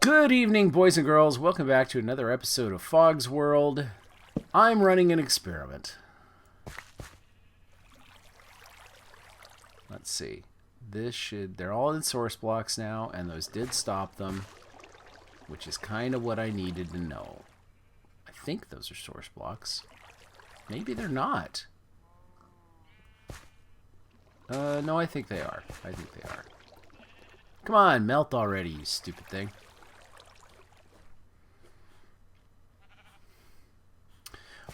Good evening, boys and girls. Welcome back to another episode of Fog's World. I'm running an experiment. Let's see. They're all in source blocks now, and those did stop them, which is kind of what I needed to know. I think those are source blocks. Maybe they're not. No, I think they are. I think they are. Come on, melt already, you stupid thing.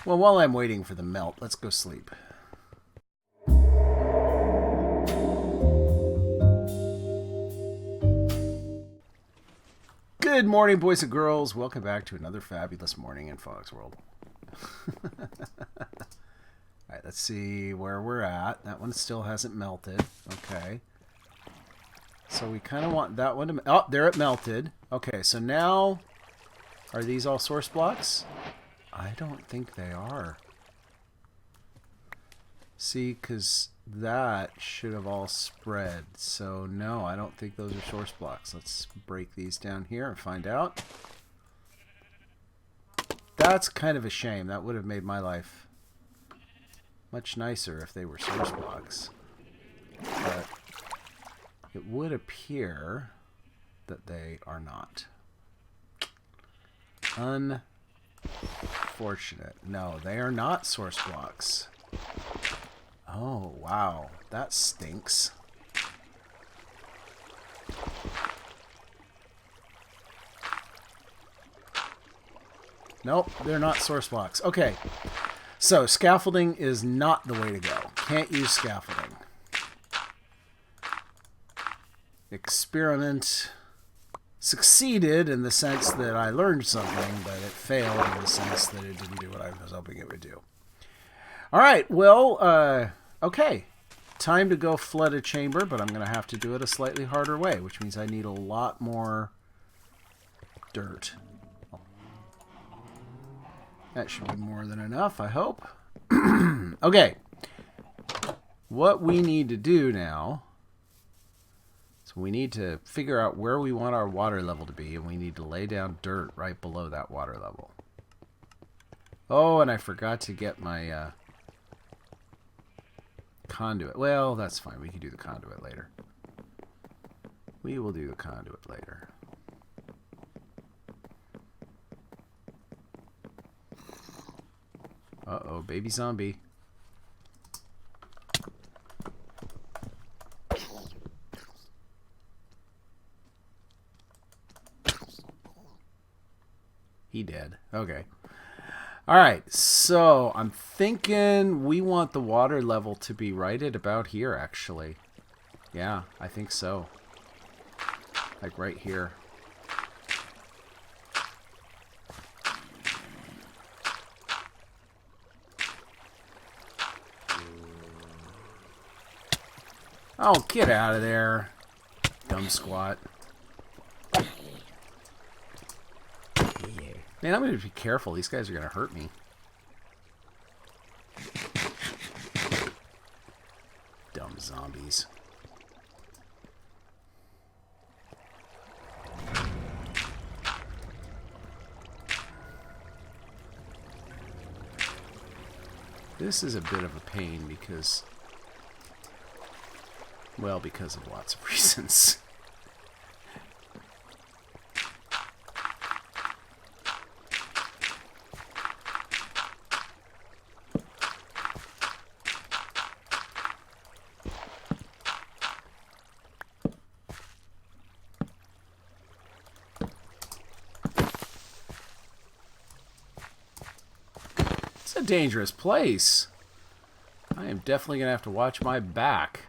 Well, while I'm waiting for the melt, let's go sleep. Good morning, boys and girls. Welcome back to another fabulous morning in Fog's World. Alright, let's see where we're at. That one still hasn't melted. Okay. So we kind of want that one to... Oh, there it melted. Okay, so now... Are these all source blocks? I don't think they are. See, because that should have all spread. So, no, I don't think those are source blocks. Let's break these down here and find out. That's kind of a shame. That would have made my life much nicer if they were source blocks. But it would appear that they are not. Unfortunate. No, they are not source blocks. Oh, wow. That stinks. Nope, they're not source blocks. Okay. So, scaffolding is not the way to go. Can't use scaffolding. Experiment succeeded in the sense that I learned something, but it failed in the sense that it didn't do what I was hoping it would do. Alright, well, okay. Time to go flood a chamber, but I'm going to have to do it a slightly harder way, which means I need a lot more dirt. That should be more than enough, I hope. Okay. What we need to do now... So we need to figure out where we want our water level to be, and we need to lay down dirt right below that water level. Oh, and I forgot to get my conduit. Well, that's fine. We can do the conduit later. We will do the conduit later. Uh-oh, baby zombie. He did. Okay. Alright, so I'm thinking we want the water level to be right at about here, actually. Yeah, I think so. Like right here. Oh, get out of there, dumb squat. Man, I'm going to be careful. These guys are going to hurt me. Dumb zombies. This is a bit of a pain because... Well, because of lots of reasons. It's a dangerous place. I am definitely going to have to watch my back.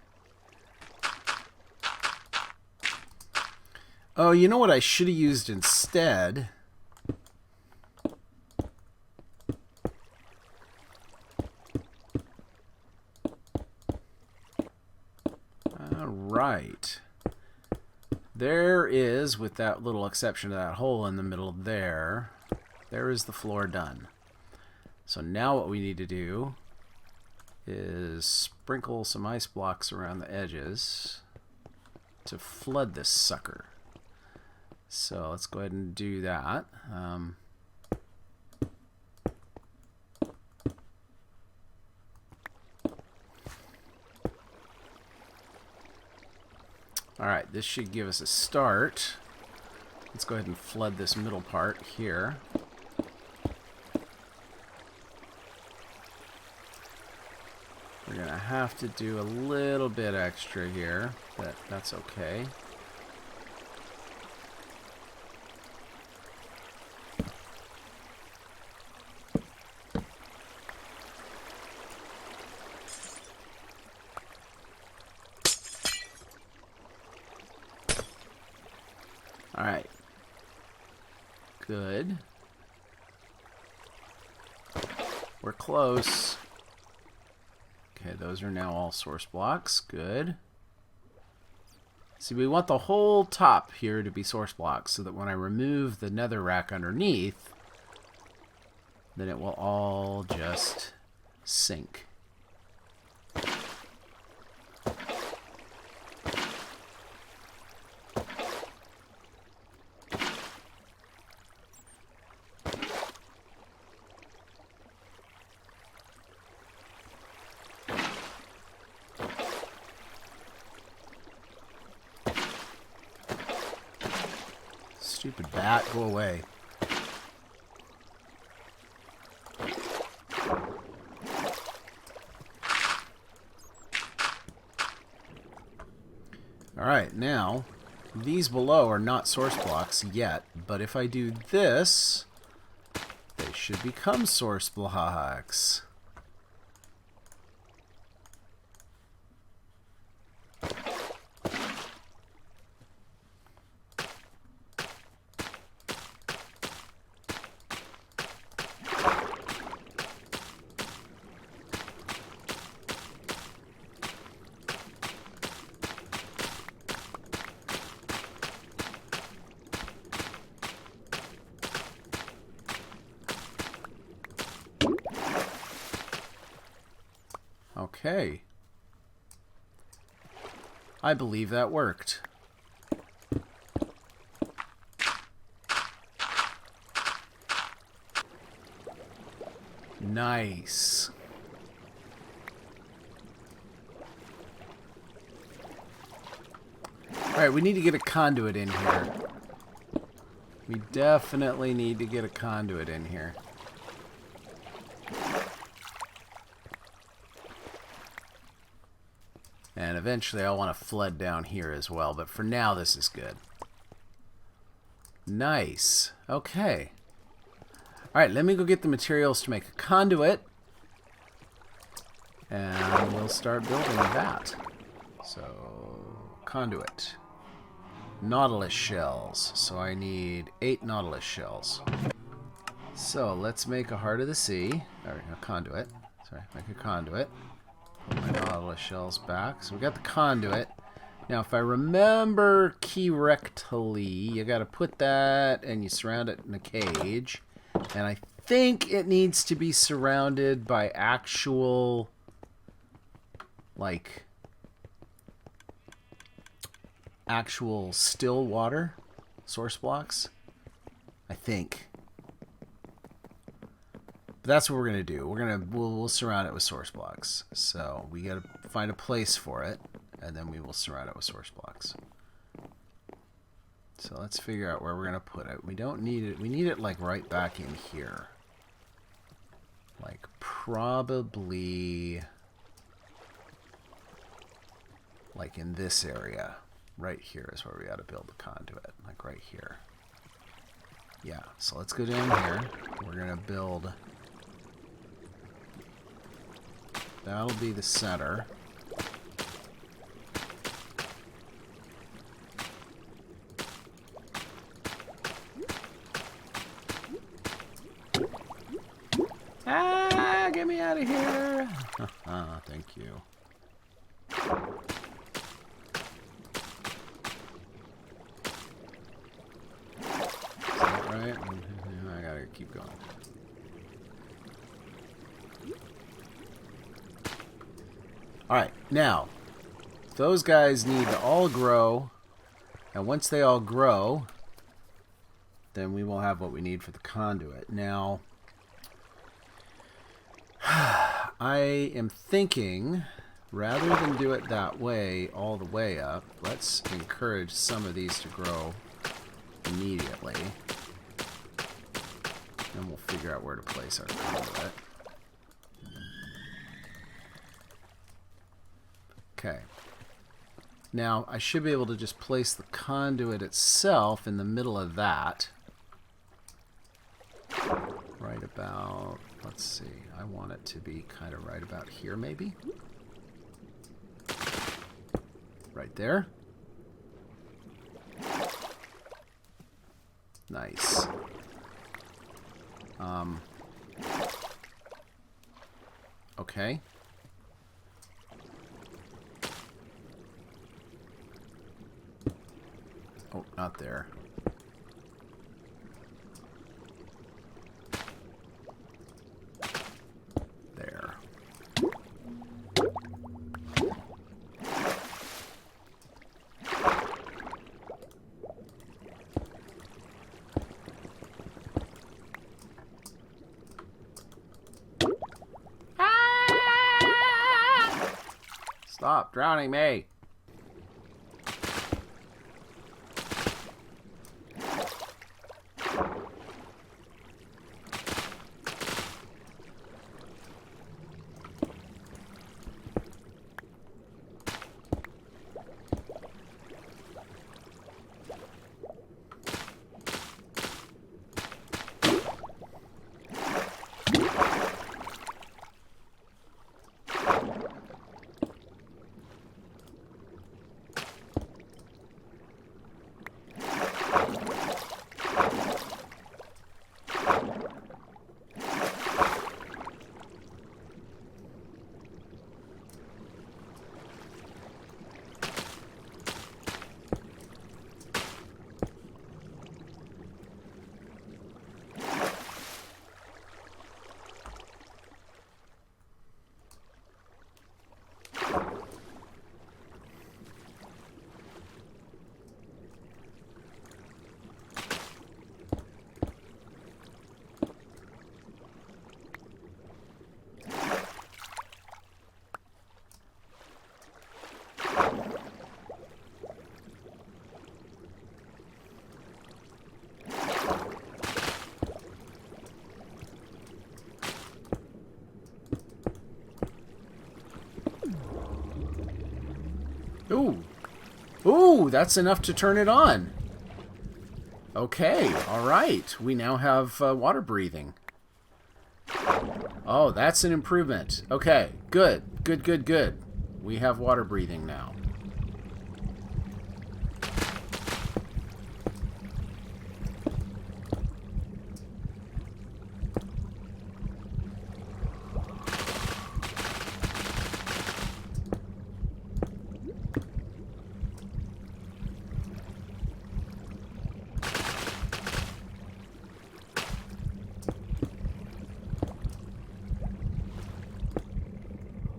Oh, you know what I should have used instead? Alright. There is, with that little exception of that hole in the middle there, there is the floor done. So now what we need to do is sprinkle some ice blocks around the edges to flood this sucker. So let's go ahead and do that. Alright, this should give us a start. Let's go ahead and flood this middle part here. We're going to have to do a little bit extra here, but that's okay. All right. Good. We're close. Okay, those are now all source blocks. Good. See, we want the whole top here to be source blocks so that when I remove the nether rack underneath, then it will all just sink. Stupid bat, go away. Alright, now, these below are not source blocks yet, but if I do this, they should become source blocks. Okay. I believe that worked. Nice. Alright, we need to get a conduit in here. We definitely need to get a conduit in here. And eventually I'll want to flood down here as well, but for now this is good. Nice. Okay. Alright, let me go get the materials to make a conduit. And we'll start building that. So, conduit. Nautilus shells. So I need 8 Nautilus shells. So let's make a Heart of the Sea. Or a conduit. Sorry, make a conduit. Put my Nautilus shells back. So we got the conduit. Now if I remember correctly, you got to put that and you surround it in a cage. And I think it needs to be surrounded by actual, like, actual still water source blocks. I think. But that's what we're gonna do. We'll surround it with source blocks. So we gotta find a place for it, and then we will surround it with source blocks. So let's figure out where we're gonna put it. We don't need it. We need it like right back in here. Like probably like in this area. Right here is where we got to build the conduit. Like right here. Yeah, so let's go down here. We're going to build... That'll be the center. Ah, get me out of here. Thank you. Right? I gotta keep going. Alright, now, those guys need to all grow, and once they all grow, then we will have what we need for the conduit. Now, I am thinking, rather than do it that way, all the way up, let's encourage some of these to grow immediately. And we'll figure out where to place our conduit. Okay. Now, I should be able to just place the conduit itself in the middle of that. Right about, let's see, I want it to be kind of right about here, maybe? Right there. Nice. Okay. Oh, not there. There. Stop drowning me. Ooh. Ooh, that's enough to turn it on. Okay, all right. We now have water breathing. Oh, that's an improvement. Okay, good. Good, good, good. We have water breathing now.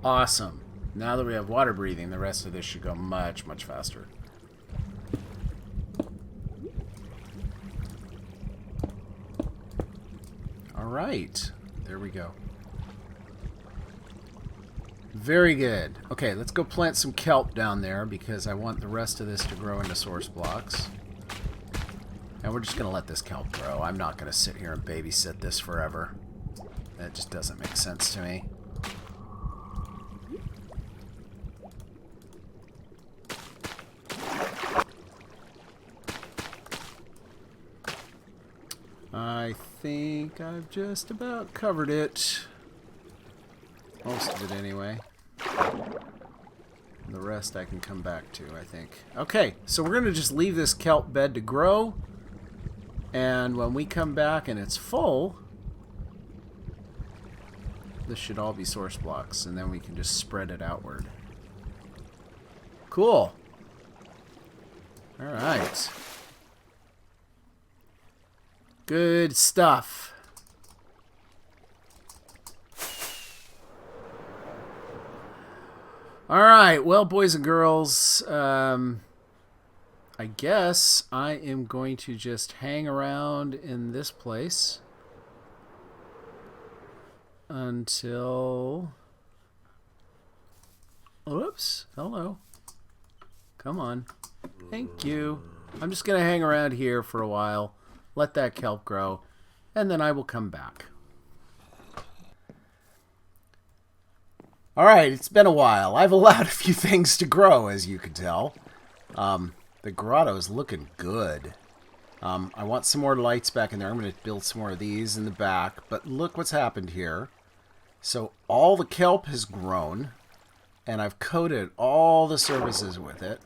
Awesome. Now that we have water breathing, the rest of this should go much, much faster. All right. There we go. Very good. Okay, let's go plant some kelp down there because I want the rest of this to grow into source blocks. And we're just going to let this kelp grow. I'm not going to sit here and babysit this forever. That just doesn't make sense to me. I think I've just about covered it. Most of it anyway. The rest I can come back to, I think. Okay, so we're going to just leave this kelp bed to grow. And when we come back and it's full, this should all be source blocks. And then we can just spread it outward. Cool. All right. Good stuff. All right, well, boys and girls, I guess I am going to just hang around in this place until... Oops. Hello. Come on. Thank you. I'm just going to hang around here for a while, let that kelp grow, and then I will come back. Alright, it's been a while. I've allowed a few things to grow, as you can tell. The grotto is looking good. I want some more lights back in there. I'm going to build some more of these in the back. But look what's happened here. So all the kelp has grown, and I've coated all the surfaces with it.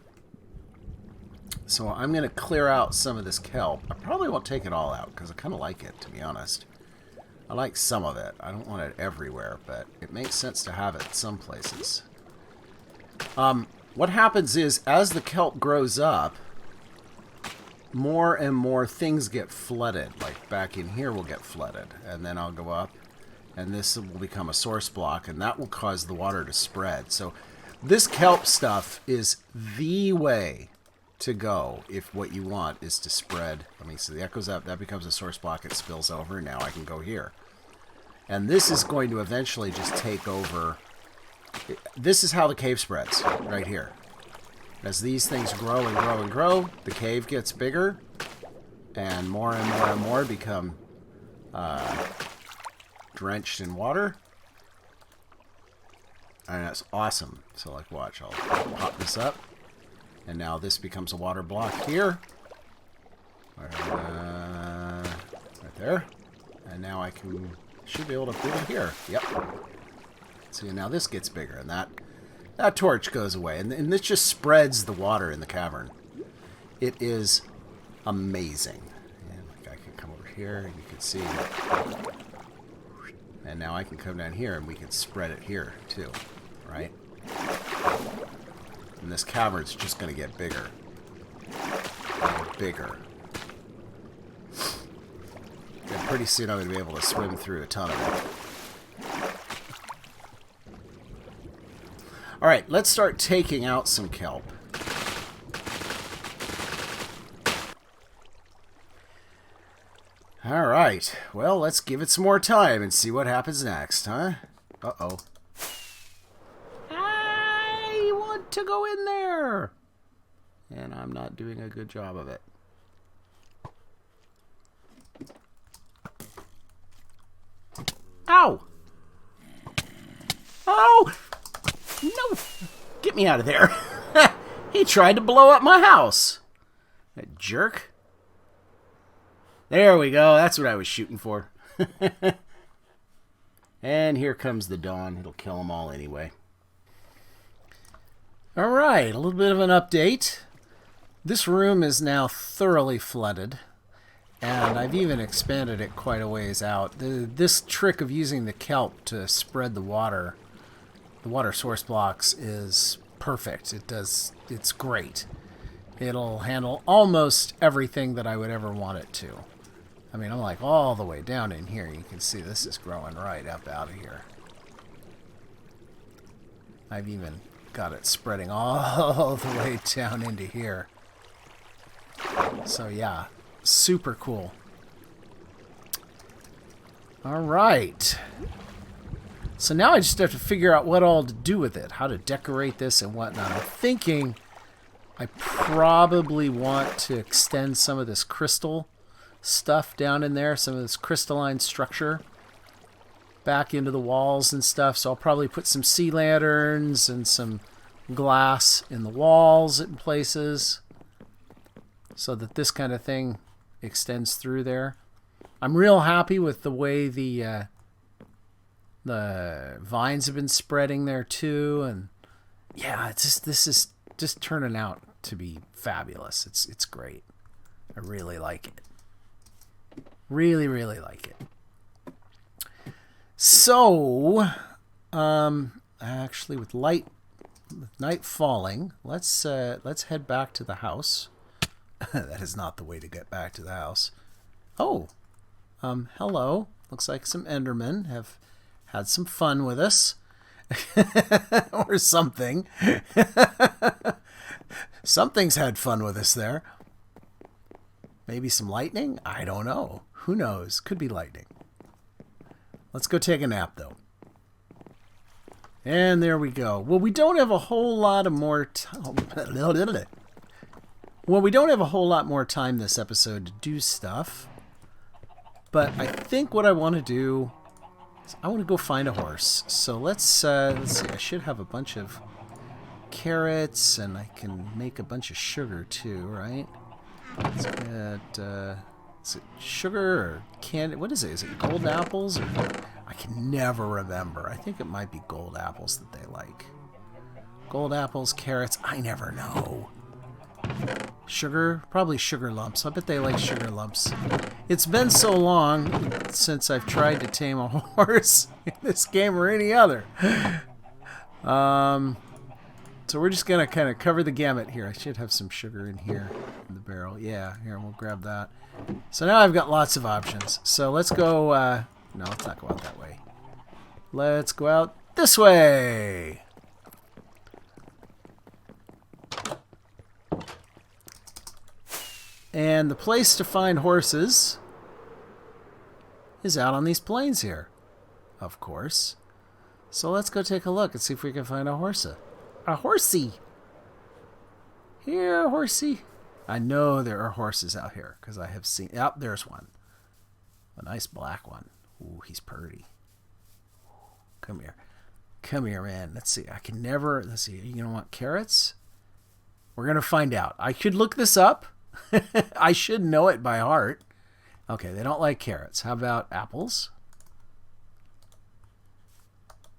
So I'm going to clear out some of this kelp. I probably won't take it all out, because I kind of like it, to be honest. I like some of it. I don't want it everywhere, but it makes sense to have it some places. What happens is, as the kelp grows up, more and more things get flooded. Like back in here will get flooded, and then I'll go up, and this will become a source block, and that will cause the water to spread. So this kelp stuff is the way to go if what you want is to spread. I mean, so that goes up, that becomes a source block, it spills over, and now I can go here. And this is going to eventually just take over. This is how the cave spreads, right here. As these things grow and grow and grow, the cave gets bigger, and more and more become drenched in water. And that's awesome. So, like, watch, I'll pop this up, and now this becomes a water block here. Right there. And now I should be able to put it here. Yep. See, now this gets bigger, and that torch goes away, and this just spreads the water in the cavern. It is amazing. And like, I can come over here, and you can see. And now I can come down here, and we can spread it here too, right? And this cavern's just going to get bigger and bigger. And pretty soon I'm going to be able to swim through a ton of it. Alright, let's start taking out some kelp. Alright, well, let's give it some more time and see what happens next, huh? Uh-oh. I want to go in there! And I'm not doing a good job of it. Ow! Oh! No! Get me out of there. He tried to blow up my house. That jerk. There we go. That's what I was shooting for. And here comes the dawn. It'll kill them all anyway. Alright, a little bit of an update. This room is now thoroughly flooded. And I've even expanded it quite a ways out. This trick of using the kelp to spread the water source blocks, is perfect. It's great. It'll handle almost everything that I would ever want it to. I mean, I'm like all the way down in here. You can see this is growing right up out of here. I've even got it spreading all the way down into here. So yeah, super cool. All right. So now I just have to figure out what all to do with it, how to decorate this and whatnot. I'm thinking I probably want to extend some of this crystal stuff down in there, some of this crystalline structure back into the walls and stuff. So I'll probably put some sea lanterns and some glass in the walls in places so that this kind of thing extends through there. I'm real happy with the way the vines have been spreading there too, and yeah, this is just turning out to be fabulous. It's great. I really like it. Really, really like it. So, actually, with night falling, let's head back to the house. That is not the way to get back to the house. Oh, hello. Looks like some Endermen have had some fun with us. Or something. Something's had fun with us there. Maybe some lightning? I don't know. Who knows? Could be lightning. Let's go take a nap, though. And there we go. Well, we don't have a whole lot of more time. Well, we don't have a whole lot more time this episode to do stuff. But I think what I want to do is I want to go find a horse. So let's see. I should have a bunch of carrots, and I can make a bunch of sugar too, right? Let's get, is it sugar or candy? What is it? Is it gold apples? Or, I can never remember. I think it might be gold apples that they like. Gold apples, carrots, I never know. Sugar? Probably sugar lumps. I bet they like sugar lumps. It's been so long since I've tried to tame a horse in this game or any other. So we're just going to kind of cover the gamut here. I should have some sugar in here in the barrel. Yeah, here, we'll grab that. So now I've got lots of options. So let's go... no, let's not go out that way. Let's go out this way. And the place to find horses is out on these plains here, of course. So let's go take a look and see if we can find a horse. A horsey. Here, horsey. I know there are horses out here because I have seen... Yep, there's one. A nice black one. Ooh, he's pretty. Come here. Come here, man. Let's see. I can never... Let's see. Are you going to want carrots? We're going to find out. I should look this up. I should know it by heart. Okay, they don't like carrots. How about apples?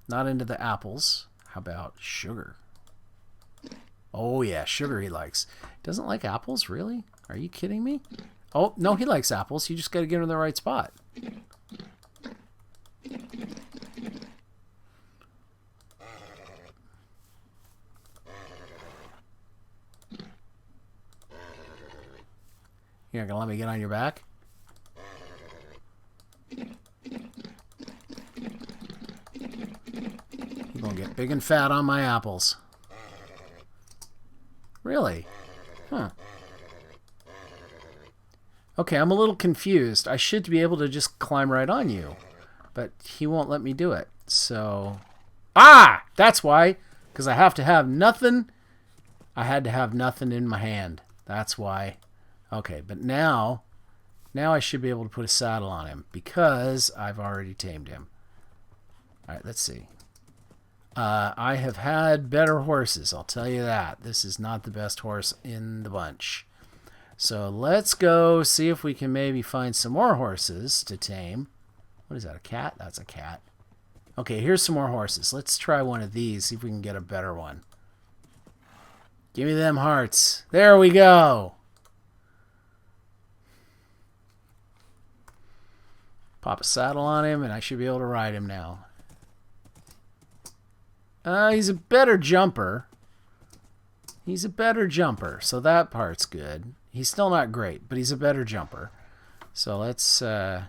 Not into the apples. How about sugar? Oh, yeah, sugar he likes. Doesn't like apples? Really? Are you kidding me? Oh, no, he likes apples. You just got to get him in the right spot. You're not going to let me get on your back? You're going to get big and fat on my apples. Really? Huh. Okay, I'm a little confused. I should be able to just climb right on you. But he won't let me do it. So... Ah! That's why. Because I have to have nothing. I had to have nothing in my hand. That's why. Okay, but now I should be able to put a saddle on him. Because I've already tamed him. Alright, let's see. I have had better horses, I'll tell you that. This is not the best horse in the bunch. So let's go see if we can maybe find some more horses to tame. What is that, a cat? That's a cat. Okay, here's some more horses. Let's try one of these, see if we can get a better one. Give me them hearts. There we go. Pop a saddle on him, and I should be able to ride him now. He's a better jumper. He's a better jumper, so that part's good. He's still not great, but he's a better jumper. So let's go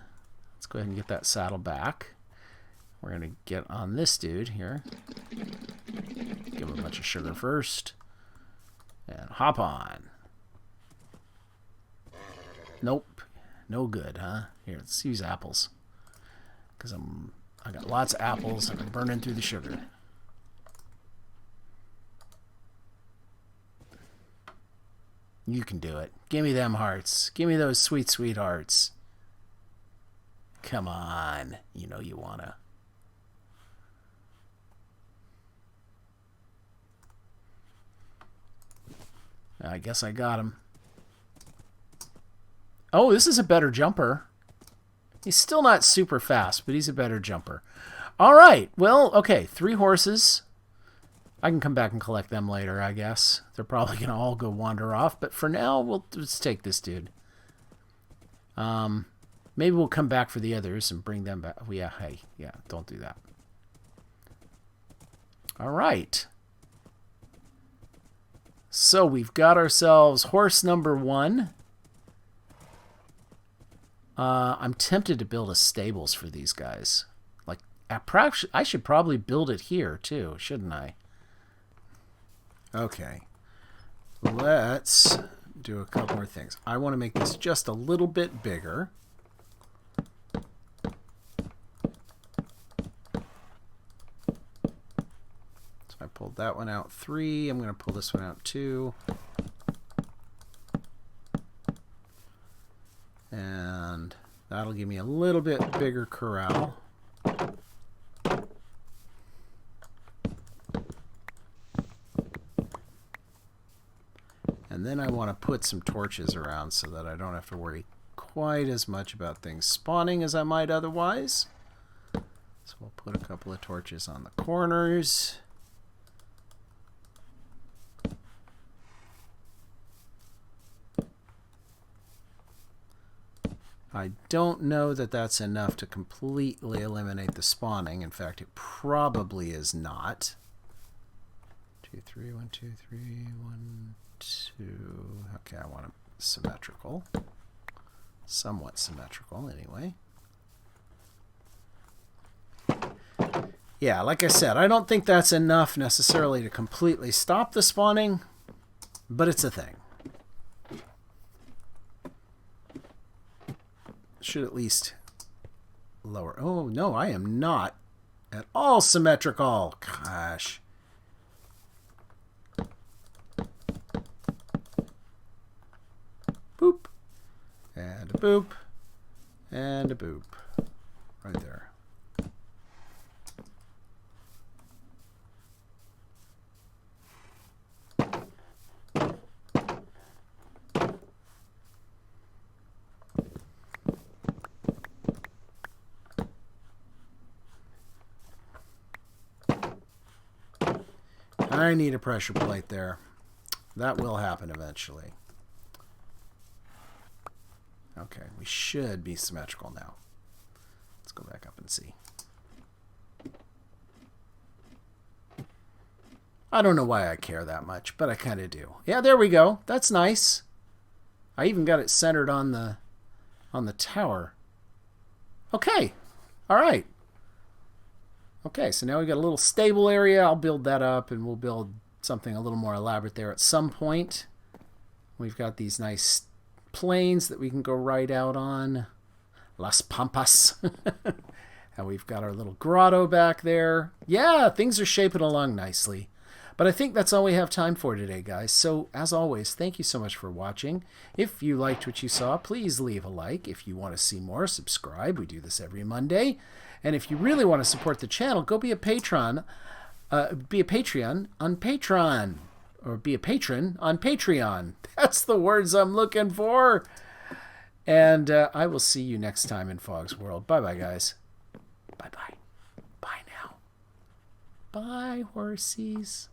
ahead and get that saddle back. We're going to get on this dude here. Give him a bunch of sugar first. And hop on. Nope. No good, huh? Here, let's use apples. Because I got lots of apples and I'm burning through the sugar. You can do it. Give me them hearts. Give me those sweet, sweet hearts. Come on. You know you wanna. I guess I got him. Oh, this is a better jumper. He's still not super fast, but he's a better jumper. All right. Well, okay. 3 horses. I can come back and collect them later, I guess. They're probably going to all go wander off. But for now, we'll just take this dude. Maybe we'll come back for the others and bring them back. Oh, yeah, hey. Yeah, don't do that. All right. So we've got ourselves horse number 1. I'm tempted to build a stables for these guys. Like, I should probably build it here, too, shouldn't I? Okay. let's do a couple more things. I want to make this just a little bit bigger. So I pulled that one out 3. I'm going to pull this one out 2. And that'll give me a little bit bigger corral. And then I want to put some torches around so that I don't have to worry quite as much about things spawning as I might otherwise. So we'll put a couple of torches on the corners. I don't know that that's enough to completely eliminate the spawning. In fact, it probably is not. 2, 3, 1, 2, 3, 1, 2. Okay, I want it symmetrical. Somewhat symmetrical, anyway. Yeah, like I said, I don't think that's enough necessarily to completely stop the spawning, but it's a thing. Should at least lower. Oh, no, I am not at all symmetrical. Gosh. Boop. And a boop. And a boop. Right there. I need a pressure plate there. That will happen eventually. Okay, we should be symmetrical now. Let's go back up and see. I don't know why I care that much, but I kind of do. Yeah, there we go. That's nice. I even got it centered on the tower. Okay. All right. Okay, so now we've got a little stable area. I'll build that up, and we'll build something a little more elaborate there at some point. We've got these nice plains that we can go right out on. Las Pampas. And we've got our little grotto back there. Yeah, things are shaping along nicely. But I think that's all we have time for today, guys. So, as always, thank you so much for watching. If you liked what you saw, please leave a like. If you want to see more, subscribe. We do this every Monday. And if you really want to support the channel, go be a patron. Be a Patreon on Patreon. Or be a patron on Patreon. That's the words I'm looking for. And I will see you next time in Fog's World. Bye-bye, guys. Bye-bye. Bye now. Bye, horsies.